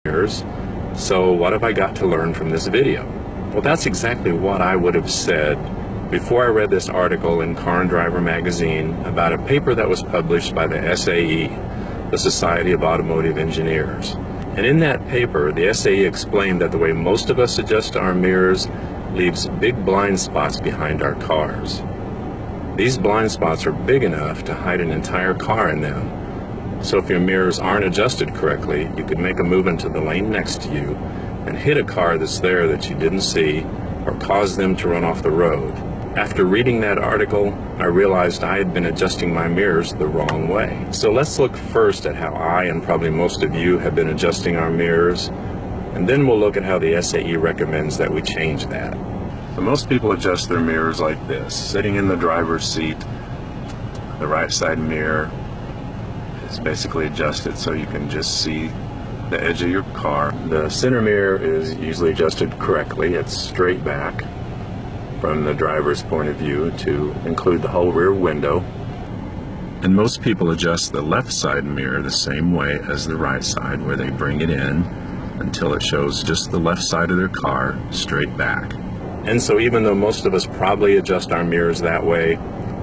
mirrors. So what have I got to learn from this video? Well, that's exactly what I would have said before I read this article in Car and Driver magazine about a paper that was published by the SAE, the Society of Automotive Engineers. And in that paper, the SAE explained that the way most of us adjust our mirrors leaves big blind spots behind our cars. These blind spots are big enough to hide an entire car in them. So if your mirrors aren't adjusted correctly, you could make a move into the lane next to you and hit a car that's there that you didn't see, or cause them to run off the road. After reading that article, I realized I had been adjusting my mirrors the wrong way. So let's look first at how I, and probably most of you, have been adjusting our mirrors, and then we'll look at how the SAE recommends that we change that. So most people adjust their mirrors like this. Sitting in the driver's seat, the right side mirror is basically adjusted so you can just see the edge of your car. The center mirror is usually adjusted correctly. It's straight back from the driver's point of view to include the whole rear window. And most people adjust the left side mirror the same way as the right side, where they bring it in until it shows just the left side of their car straight back. And so even though most of us probably adjust our mirrors that way,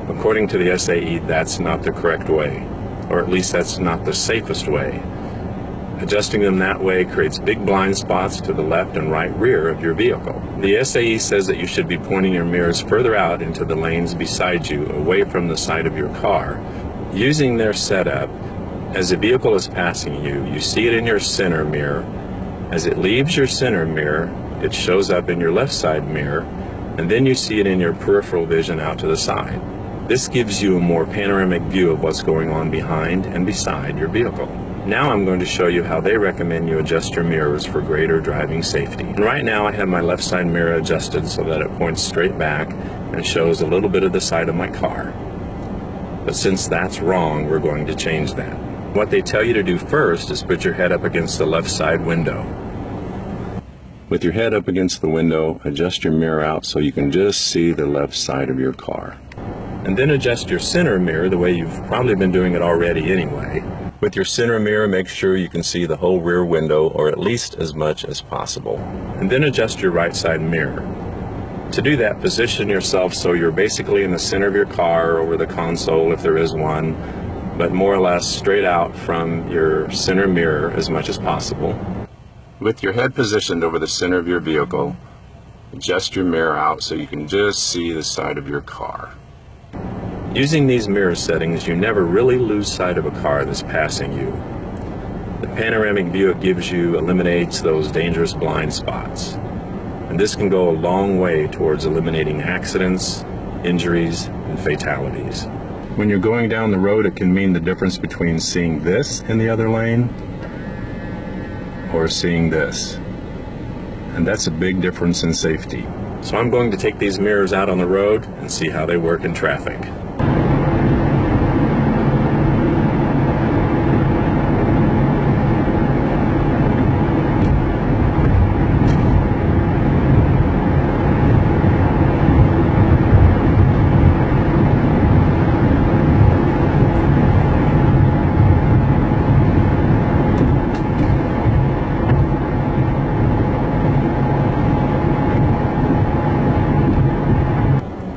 according to the SAE, that's not the correct way, or at least that's not the safest way. Adjusting them that way creates big blind spots to the left and right rear of your vehicle. The SAE says that you should be pointing your mirrors further out into the lanes beside you, away from the side of your car. Using their setup, as a vehicle is passing you, you see it in your center mirror. As it leaves your center mirror, it shows up in your left side mirror, and then you see it in your peripheral vision out to the side. This gives you a more panoramic view of what's going on behind and beside your vehicle. Now I'm going to show you how they recommend you adjust your mirrors for greater driving safety. And right now I have my left side mirror adjusted so that it points straight back and shows a little bit of the side of my car. But since that's wrong, we're going to change that. What they tell you to do first is put your head up against the left side window. With your head up against the window, adjust your mirror out so you can just see the left side of your car. And then adjust your center mirror the way you've probably been doing it already anyway. With your center mirror, make sure you can see the whole rear window, or at least as much as possible. And then adjust your right side mirror. To do that, position yourself so you're basically in the center of your car, over the console if there is one, but more or less straight out from your center mirror as much as possible. With your head positioned over the center of your vehicle, adjust your mirror out so you can just see the side of your car. Using these mirror settings, you never really lose sight of a car that's passing you. The panoramic view it gives you eliminates those dangerous blind spots. And this can go a long way towards eliminating accidents, injuries, and fatalities. When you're going down the road, it can mean the difference between seeing this in the other lane or seeing this. And that's a big difference in safety. So I'm going to take these mirrors out on the road and see how they work in traffic.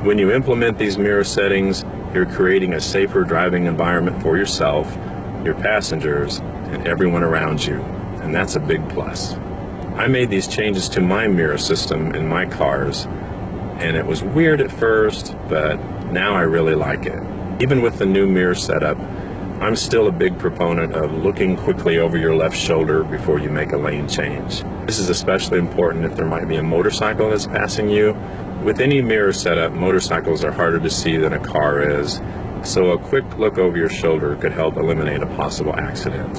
When you implement these mirror settings, you're creating a safer driving environment for yourself, your passengers, and everyone around you, and that's a big plus. I made these changes to my mirror system in my cars, and it was weird at first, but now I really like it. Even with the new mirror setup, I'm still a big proponent of looking quickly over your left shoulder before you make a lane change. This is especially important if there might be a motorcycle that's passing you. With any mirror setup, motorcycles are harder to see than a car is, so a quick look over your shoulder could help eliminate a possible accident.